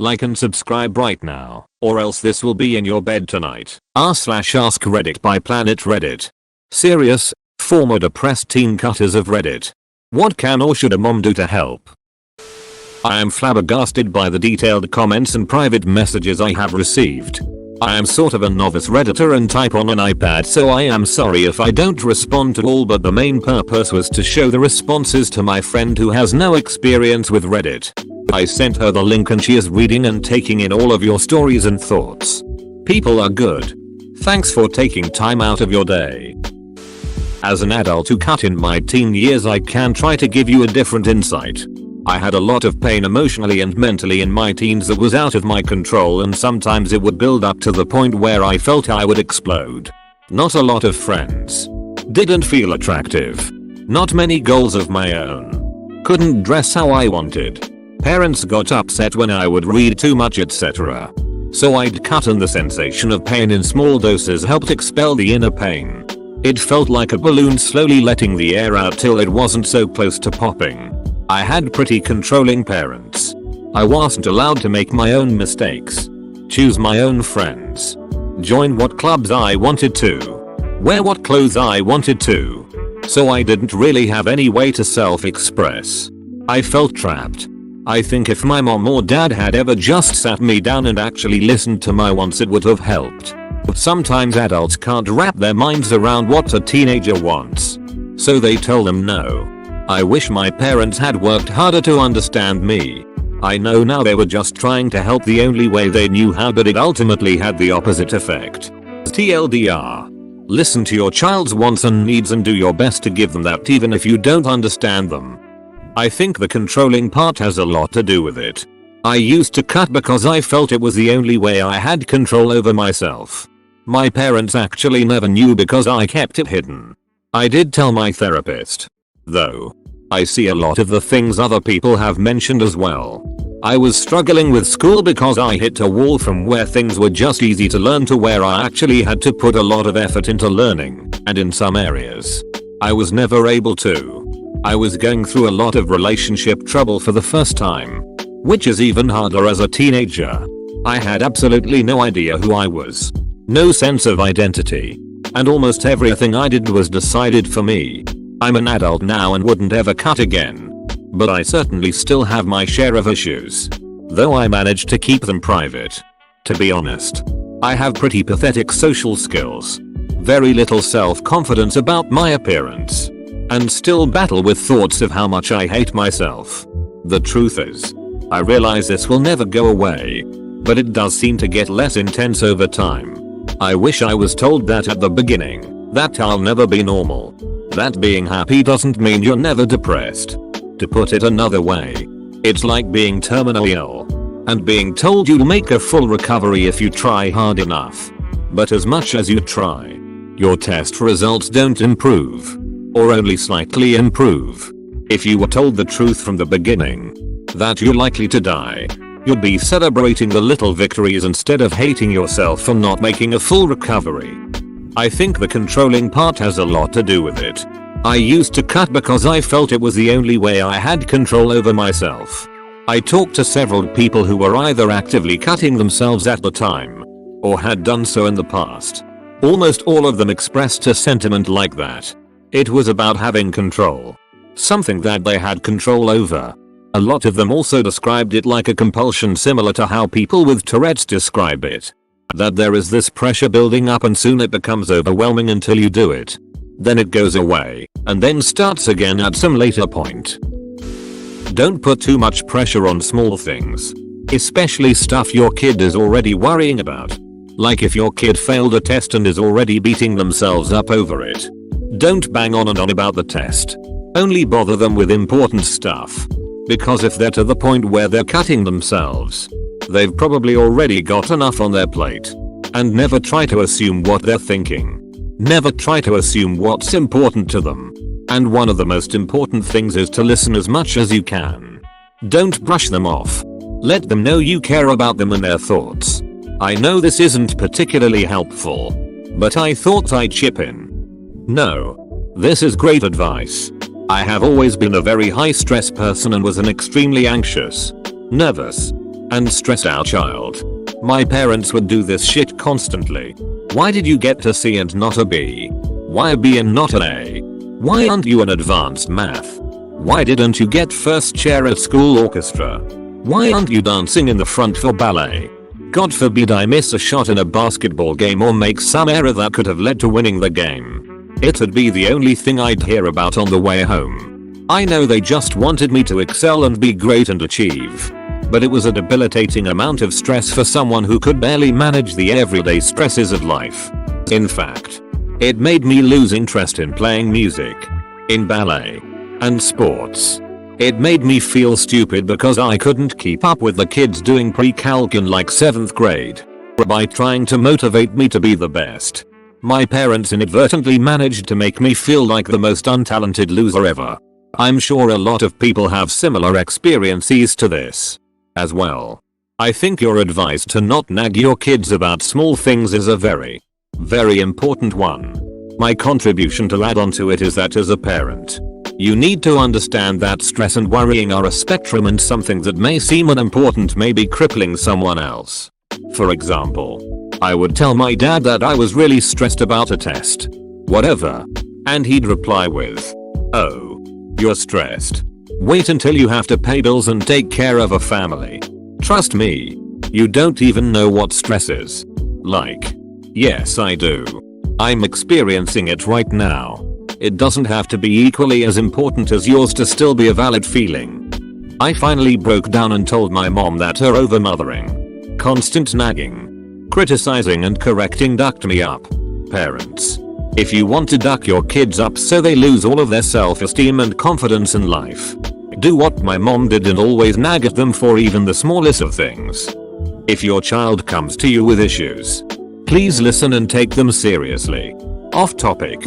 Like and subscribe right now, or else this will be in your bed tonight. r/AskReddit by Planet Reddit. Serious, former depressed teen cutters of Reddit. What can or should a mom do to help? I am flabbergasted by the detailed comments and private messages I have received. I am sort of a novice Redditor and type on an iPad, so I am sorry if I don't respond to all, but the main purpose was to show the responses to my friend who has no experience with Reddit. I sent her the link and she is reading and taking in all of your stories and thoughts. People are good. Thanks for taking time out of your day. As an adult who cut in my teen years, I can try to give you a different insight. I had a lot of pain emotionally and mentally in my teens that was out of my control, and sometimes it would build up to the point where I felt I would explode. Not a lot of friends. Didn't feel attractive. Not many goals of my own. Couldn't dress how I wanted. Parents got upset when I would read too much, etc. So I'd cut, and the sensation of pain in small doses helped expel the inner pain. It felt like a balloon slowly letting the air out till it wasn't so close to popping. I had pretty controlling parents. I wasn't allowed to make my own mistakes, choose my own friends, join what clubs I wanted to, wear what clothes I wanted to. So I didn't really have any way to self-express. I felt trapped. I think if my mom or dad had ever just sat me down and actually listened to my wants, it would have helped. But sometimes adults can't wrap their minds around what a teenager wants, so they tell them no. I wish my parents had worked harder to understand me. I know now they were just trying to help the only way they knew how, but it ultimately had the opposite effect. TLDR. Listen to your child's wants and needs and do your best to give them that, even if you don't understand them. I think the controlling part has a lot to do with it. I used to cut because I felt it was the only way I had control over myself. My parents actually never knew because I kept it hidden. I did tell my therapist, though. I see a lot of the things other people have mentioned as well. I was struggling with school because I hit a wall from where things were just easy to learn to where I actually had to put a lot of effort into learning, and in some areas, I was never able to. I was going through a lot of relationship trouble for the first time, which is even harder as a teenager. I had absolutely no idea who I was, no sense of identity, and almost everything I did was decided for me. I'm an adult now and wouldn't ever cut again, but I certainly still have my share of issues, though I managed to keep them private. To be honest, I have pretty pathetic social skills, very little self-confidence about my appearance, and still battle with thoughts of how much I hate myself. The truth is, I realize this will never go away, but it does seem to get less intense over time. I wish I was told that at the beginning, that I'll never be normal. That being happy doesn't mean you're never depressed. To put it another way, it's like being terminally ill and being told you'll make a full recovery if you try hard enough. But as much as you try, your test results don't improve, or only slightly improve. If you were told the truth from the beginning, that you're likely to die, you'd be celebrating the little victories instead of hating yourself for not making a full recovery. I think the controlling part has a lot to do with it. I used to cut because I felt it was the only way I had control over myself. I talked to several people who were either actively cutting themselves at the time, or had done so in the past. Almost all of them expressed a sentiment like that. It was about having control. Something that they had control over. A lot of them also described it like a compulsion, similar to how people with Tourette's describe it. That there is this pressure building up and soon it becomes overwhelming until you do it. Then it goes away, and then starts again at some later point. Don't put too much pressure on small things, especially stuff your kid is already worrying about. Like if your kid failed a test and is already beating themselves up over it. Don't bang on and on about the test. Only bother them with important stuff. Because if they're to the point where they're cutting themselves, they've probably already got enough on their plate. And never try to assume what they're thinking. Never try to assume what's important to them. And one of the most important things is to listen as much as you can. Don't brush them off. Let them know you care about them and their thoughts. I know this isn't particularly helpful, but I thought I'd chip in. No. This is great advice. I have always been a very high stress person and was an extremely anxious, nervous, and stressed out child. My parents would do this shit constantly. Why did you get a C and not a B? Why a B and not an A? Why aren't you in advanced math? Why didn't you get first chair at school orchestra? Why aren't you dancing in the front for ballet? God forbid I miss a shot in a basketball game or make some error that could have led to winning the game. It'd be the only thing I'd hear about on the way home. I know they just wanted me to excel and be great and achieve. But it was a debilitating amount of stress for someone who could barely manage the everyday stresses of life. In fact, it made me lose interest in playing music, in ballet, and sports. It made me feel stupid because I couldn't keep up with the kids doing pre-calc in like 7th grade. By trying to motivate me to be the best, my parents inadvertently managed to make me feel like the most untalented loser ever. I'm sure a lot of people have similar experiences to this as well. I think your advice to not nag your kids about small things is a very important one. My contribution to add on to it is that as a parent, you need to understand that stress and worrying are a spectrum, and something that may seem unimportant may be crippling someone else. For example, I would tell my dad that I was really stressed about a test. Whatever. And he'd reply with, "Oh, you're stressed. Wait until you have to pay bills and take care of a family. Trust me, you don't even know what stress is." Like, yes, I do. I'm experiencing it right now. It doesn't have to be equally as important as yours to still be a valid feeling. I finally broke down and told my mom that her overmothering, constant nagging, criticizing and correcting ducked me up. Parents, if you want to duck your kids up so they lose all of their self-esteem and confidence in life, do what my mom did and always nag at them for even the smallest of things. If your child comes to you with issues, please listen and take them seriously. Off topic.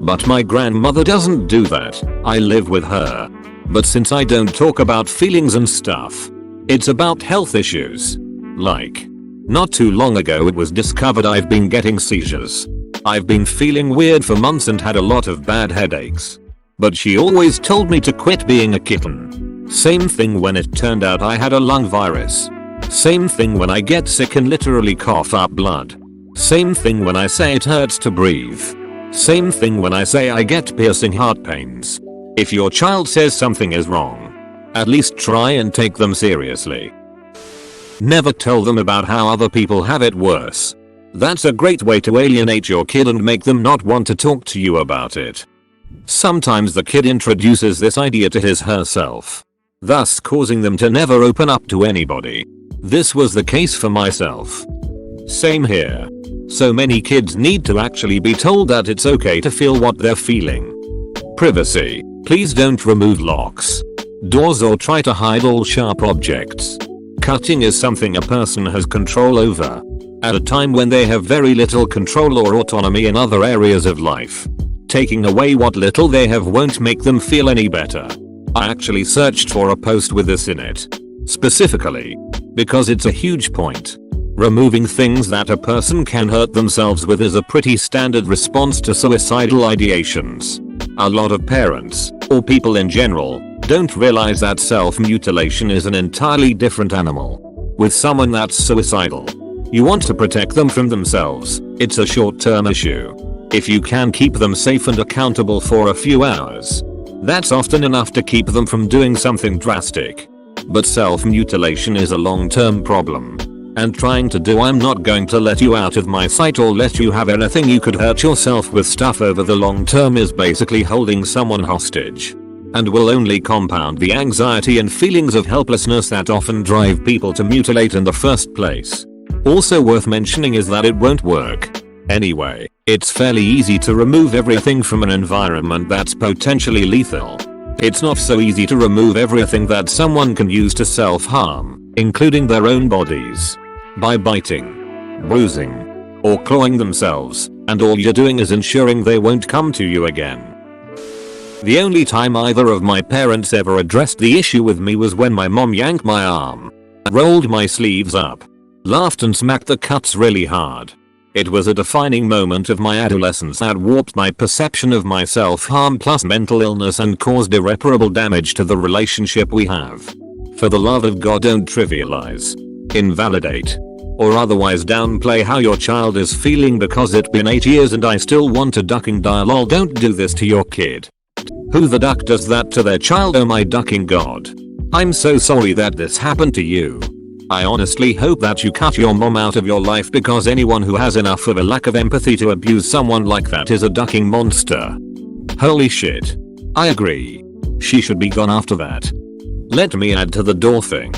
But my grandmother doesn't do that. I live with her. But since I don't talk about feelings and stuff, it's about health issues. Like, not too long ago it was discovered I've been getting seizures. I've been feeling weird for months and had a lot of bad headaches. But she always told me to quit being a kitten. Same thing when it turned out I had a lung virus. Same thing when I get sick and literally cough up blood. Same thing when I say it hurts to breathe. Same thing when I say I get piercing heart pains. If your child says something is wrong, at least try and take them seriously. Never tell them about how other people have it worse. That's a great way to alienate your kid and make them not want to talk to you about it. Sometimes the kid introduces this idea to herself, thus causing them to never open up to anybody. This was the case for myself. Same here. So many kids need to actually be told that it's okay to feel what they're feeling. Privacy. Please don't remove locks, doors or try to hide all sharp objects. Cutting is something a person has control over at a time when they have very little control or autonomy in other areas of life. Taking away what little they have won't make them feel any better. I actually searched for a post with this in it, specifically because it's a huge point. Removing things that a person can hurt themselves with is a pretty standard response to suicidal ideations. A lot of parents, or people in general, don't realize that self-mutilation is an entirely different animal. With someone that's suicidal, you want to protect them from themselves. It's a short-term issue. If you can keep them safe and accountable for a few hours, that's often enough to keep them from doing something drastic. But self-mutilation is a long-term problem. And trying to do "I'm not going to let you out of my sight or let you have anything you could hurt yourself with" stuff over the long term is basically holding someone hostage, and will only compound the anxiety and feelings of helplessness that often drive people to mutilate in the first place. Also worth mentioning is that it won't work anyway. It's fairly easy to remove everything from an environment that's potentially lethal. It's not so easy to remove everything that someone can use to self-harm, including their own bodies, by biting, bruising, or clawing themselves, and all you're doing is ensuring they won't come to you again. The only time either of my parents ever addressed the issue with me was when my mom yanked my arm, rolled my sleeves up, laughed and smacked the cuts really hard. It was a defining moment of my adolescence that warped my perception of my self-harm plus mental illness and caused irreparable damage to the relationship we have. For the love of God, don't trivialize invalidate, or otherwise downplay how your child is feeling because it's been 8 years and I still want a ducking dialogue. Don't do this to your kid. Who the duck does that to their child? Oh my ducking god. I'm so sorry that this happened to you. I honestly hope that you cut your mom out of your life, because anyone who has enough of a lack of empathy to abuse someone like that is a ducking monster. Holy shit. I agree. She should be gone after that. Let me add to the door thing.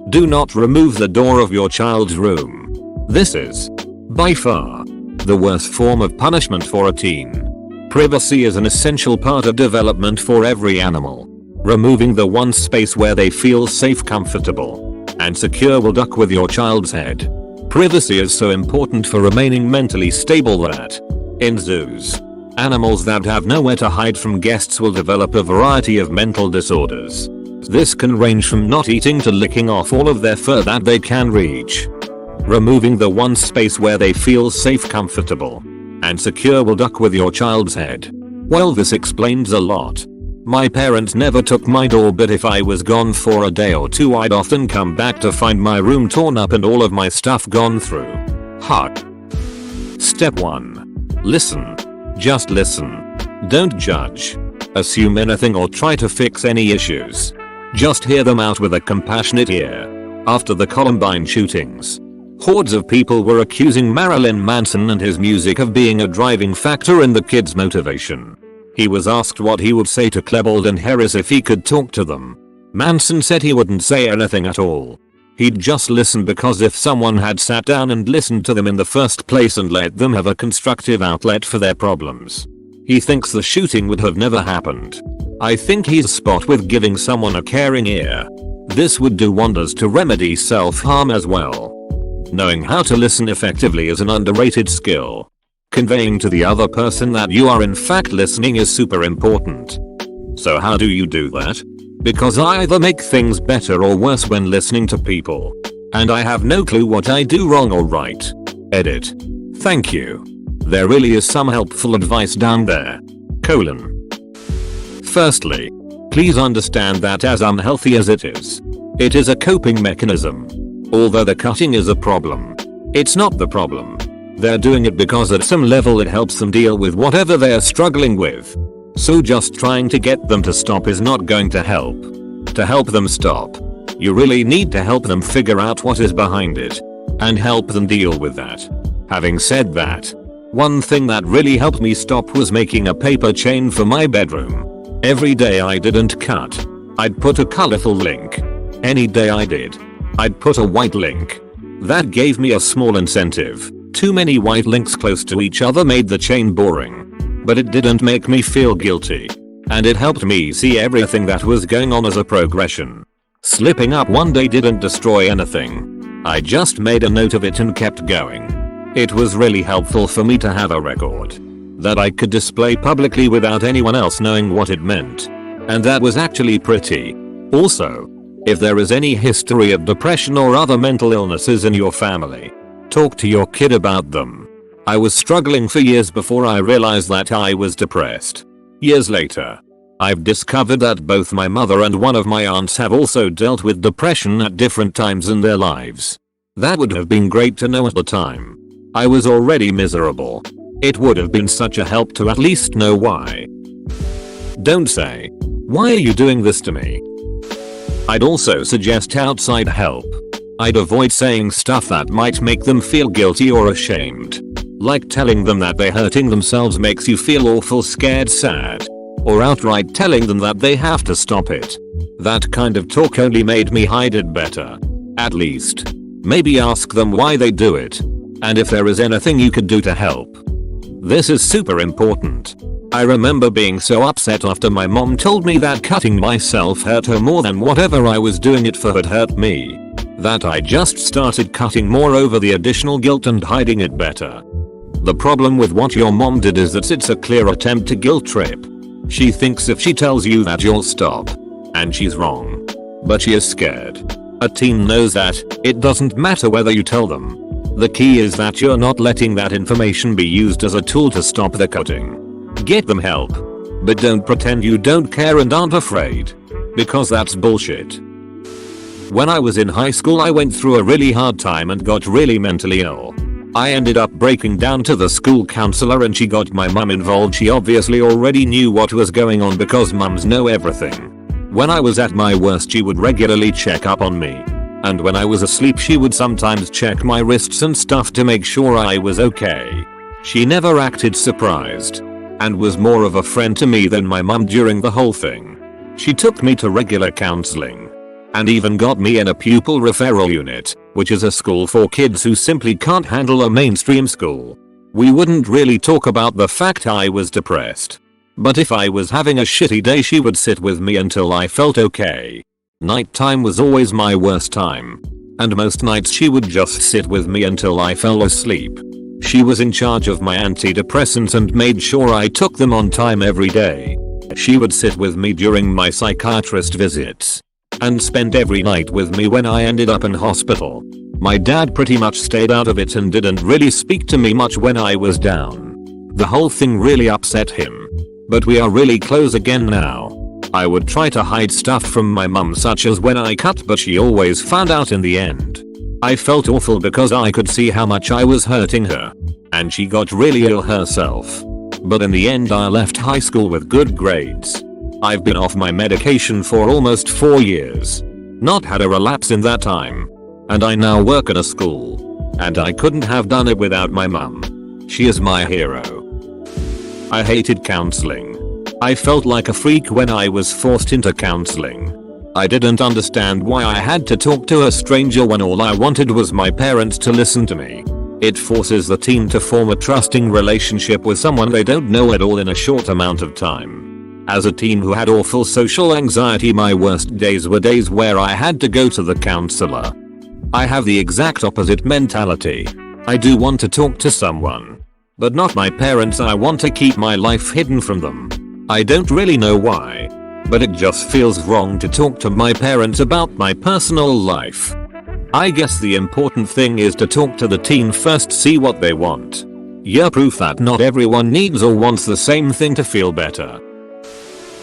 Do not remove the door of your child's room. This is, by far, the worst form of punishment for a teen. Privacy is an essential part of development for every animal. Removing the one space where they feel safe, comfortable, and secure will duck with your child's head. Privacy is so important for remaining mentally stable that, in zoos, animals that have nowhere to hide from guests will develop a variety of mental disorders. This can range from not eating to licking off all of their fur that they can reach. Removing the one space where they feel safe, comfortable, and secure will duck with your child's head. Well, this explains a lot. My parents never took my door, but if I was gone for a day or two, I'd often come back to find my room torn up and all of my stuff gone through. Step 1. Listen. Just listen. Don't judge, assume anything, or try to fix any issues. Just hear them out with a compassionate ear. After the Columbine shootings, hordes of people were accusing Marilyn Manson and his music of being a driving factor in the kids' motivation. He was asked what he would say to Klebold and Harris if he could talk to them. Manson said he wouldn't say anything at all. He'd just listen, because if someone had sat down and listened to them in the first place and let them have a constructive outlet for their problems, he thinks the shooting would have never happened. I think he's spot with giving someone a caring ear. This would do wonders to remedy self-harm as well. Knowing how to listen effectively is an underrated skill. Conveying to the other person that you are in fact listening is super important. So how do you do that? Because I either make things better or worse when listening to people, and I have no clue what I do wrong or right. Edit. Thank you. There really is some helpful advice down there. Firstly, please understand that as unhealthy as it is a coping mechanism. Although the cutting is a problem, it's not the problem. They're doing it because at some level it helps them deal with whatever they are struggling with. So just trying to get them to stop is not going to help. To help them stop, you really need to help them figure out what is behind it, and help them deal with that. Having said that, one thing that really helped me stop was making a paper chain for my bedroom. Every day I didn't cut, I'd put a colorful link. Any day I did, I'd put a white link. That gave me a small incentive. Too many white links close to each other made the chain boring, but it didn't make me feel guilty, and it helped me see everything that was going on as a progression. Slipping up one day didn't destroy anything. I just made a note of it and kept going. It was really helpful for me to have a record that I could display publicly without anyone else knowing what it meant. And that was actually pretty. Also, if there is any history of depression or other mental illnesses in your family, talk to your kid about them. I was struggling for years before I realized that I was depressed. Years later, I've discovered that both my mother and one of my aunts have also dealt with depression at different times in their lives. That would have been great to know at the time. I was already miserable. It would have been such a help to at least know why. Don't say, "Why are you doing this to me?" I'd also suggest outside help. I'd avoid saying stuff that might make them feel guilty or ashamed. Like telling them that they're hurting themselves makes you feel awful, scared, sad. Or outright telling them that they have to stop it. That kind of talk only made me hide it better. At least, maybe ask them why they do it, and if there is anything you could do to help. This is super important. I remember being so upset after my mom told me that cutting myself hurt her more than whatever I was doing it for had hurt me, that I just started cutting more over the additional guilt and hiding it better. The problem with what your mom did is that it's a clear attempt to guilt trip. She thinks if she tells you that you'll stop, and she's wrong. But she is scared. A teen knows that it doesn't matter whether you tell them. The key is that you're not letting that information be used as a tool to stop the cutting. Get them help. But don't pretend you don't care and aren't afraid. Because that's bullshit. When I was in high school I went through a really hard time and got really mentally ill. I ended up breaking down to the school counselor and she got my mum involved. She obviously already knew what was going on because mums know everything. When I was at my worst she would regularly check up on me. And when I was asleep she would sometimes check my wrists and stuff to make sure I was okay. She never acted surprised. And was more of a friend to me than my mum during the whole thing. She took me to regular counseling. And even got me in a pupil referral unit, which is a school for kids who simply can't handle a mainstream school. We wouldn't really talk about the fact I was depressed. But if I was having a shitty day she would sit with me until I felt okay. Nighttime was always my worst time. And most nights she would just sit with me until I fell asleep. She was in charge of my antidepressants and made sure I took them on time every day. She would sit with me during my psychiatrist visits. And spend every night with me when I ended up in hospital. My dad pretty much stayed out of it and didn't really speak to me much when I was down. The whole thing really upset him. But we are really close again now. I would try to hide stuff from my mum such as when I cut but she always found out in the end. I felt awful because I could see how much I was hurting her. And she got really ill herself. But in the end I left high school with good grades. I've been off my medication for almost 4 years. Not had a relapse in that time. And I now work at a school. And I couldn't have done it without my mum. She is my hero. I hated counseling. I felt like a freak when I was forced into counseling. I didn't understand why I had to talk to a stranger when all I wanted was my parents to listen to me. It forces the teen to form a trusting relationship with someone they don't know at all in a short amount of time. As a teen who had awful social anxiety, my worst days were days where I had to go to the counselor. I have the exact opposite mentality. I do want to talk to someone. But not my parents. I want to keep my life hidden from them. I don't really know why. But it just feels wrong to talk to my parents about my personal life. I guess the important thing is to talk to the teen first, see what they want. You're proof that not everyone needs or wants the same thing to feel better.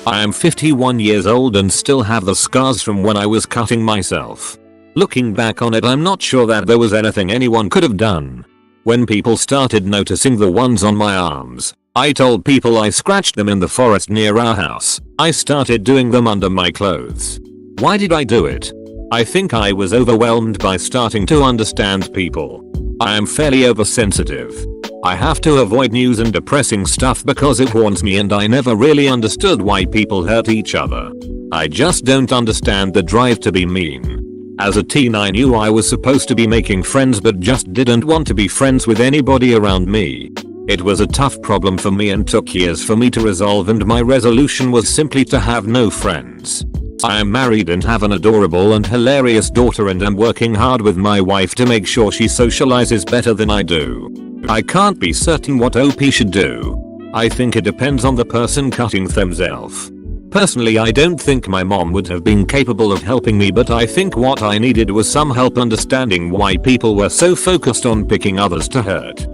I am 51 years old and still have the scars from when I was cutting myself. Looking back on it, I'm not sure that there was anything anyone could have done. When people started noticing the ones on my arms, I told people I scratched them in the forest near our house. I started doing them under my clothes. Why did I do it? I think I was overwhelmed by starting to understand people. I am fairly oversensitive. I have to avoid news and depressing stuff because it haunts me, and I never really understood why people hurt each other. I just don't understand the drive to be mean. As a teen I knew I was supposed to be making friends but just didn't want to be friends with anybody around me. It was a tough problem for me and took years for me to resolve, and my resolution was simply to have no friends. I am married and have an adorable and hilarious daughter, and am working hard with my wife to make sure she socializes better than I do. I can't be certain what OP should do. I think it depends on the person cutting themselves. Personally, I don't think my mom would have been capable of helping me, but I think what I needed was some help understanding why people were so focused on picking others to hurt.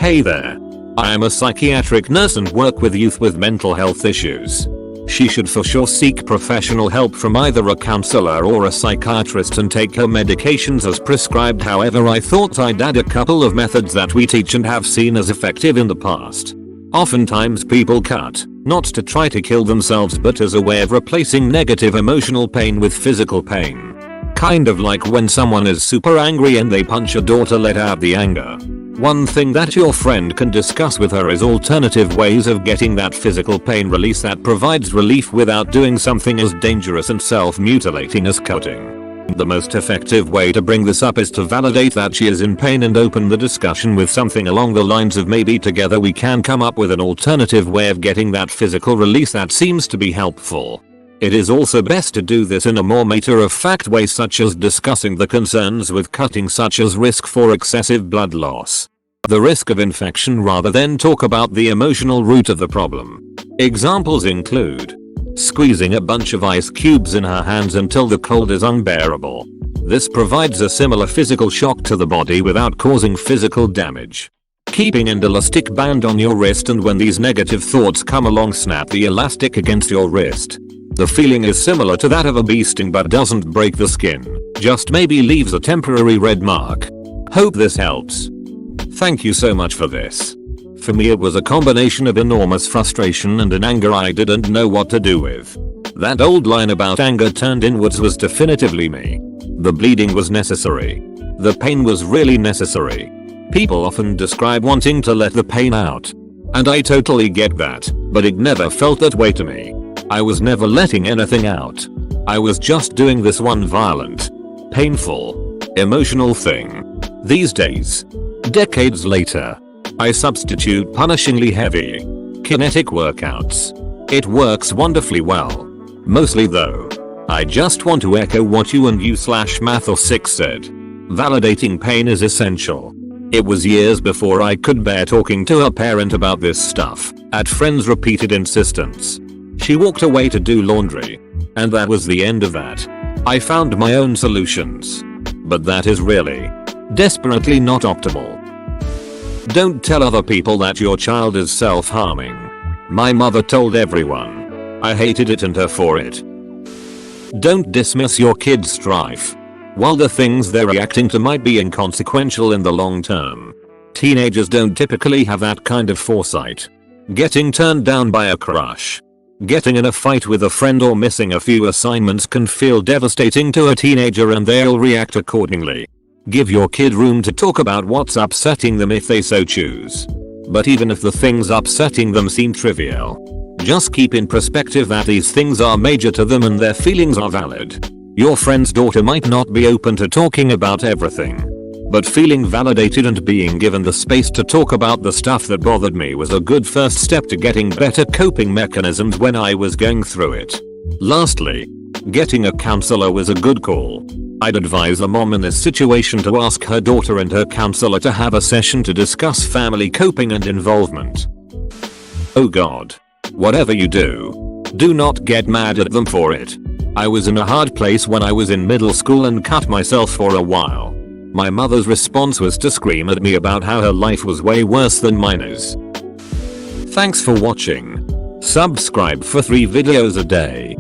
Hey there. I am a psychiatric nurse and work with youth with mental health issues. She should for sure seek professional help from either a counselor or a psychiatrist and take her medications as prescribed. However, I thought I'd add a couple of methods that we teach and have seen as effective in the past. Oftentimes people cut, not to try to kill themselves but as a way of replacing negative emotional pain with physical pain. Kind of like when someone is super angry and they punch a door to let out the anger. One thing that your friend can discuss with her is alternative ways of getting that physical pain release that provides relief without doing something as dangerous and self-mutilating as cutting. The most effective way to bring this up is to validate that she is in pain and open the discussion with something along the lines of maybe together we can come up with an alternative way of getting that physical release that seems to be helpful. It is also best to do this in a more matter-of-fact way, such as discussing the concerns with cutting, such as risk for excessive blood loss, the risk of infection, rather than talk about the emotional root of the problem. Examples include squeezing a bunch of ice cubes in her hands until the cold is unbearable. This provides a similar physical shock to the body without causing physical damage. Keeping an elastic band on your wrist, and when these negative thoughts come along, snap the elastic against your wrist. The feeling is similar to that of a bee sting but doesn't break the skin, just maybe leaves a temporary red mark. Hope this helps. Thank you so much for this. For me it was a combination of enormous frustration and an anger I didn't know what to do with. That old line about anger turned inwards was definitively me. The bleeding was necessary. The pain was really necessary. People often describe wanting to let the pain out. And I totally get that, but it never felt that way to me. I was never letting anything out. I was just doing this one violent, painful, emotional thing. These days, decades later, I substitute punishingly heavy, kinetic workouts. It works wonderfully well. Mostly though, I just want to echo what you and you/Math06 said. Validating pain is essential. It was years before I could bear talking to a parent about this stuff, at friends' repeated insistence. She walked away to do laundry. And that was the end of that. I found my own solutions. But that is really, desperately not optimal. Don't tell other people that your child is self-harming. My mother told everyone. I hated it and her for it. Don't dismiss your kid's strife. While the things they're reacting to might be inconsequential in the long term, teenagers don't typically have that kind of foresight. Getting turned down by a crush, getting in a fight with a friend or missing a few assignments can feel devastating to a teenager and they'll react accordingly. Give your kid room to talk about what's upsetting them if they so choose. But even if the things upsetting them seem trivial, just keep in perspective that these things are major to them and their feelings are valid. Your friend's daughter might not be open to talking about everything. But feeling validated and being given the space to talk about the stuff that bothered me was a good first step to getting better coping mechanisms when I was going through it. Lastly, getting a counselor was a good call. I'd advise a mom in this situation to ask her daughter and her counselor to have a session to discuss family coping and involvement. Oh god. Whatever you do, do not get mad at them for it. I was in a hard place when I was in middle school and cut myself for a while. My mother's response was to scream at me about how her life was way worse than mine is. Thanks for watching. Subscribe for 3 videos a day.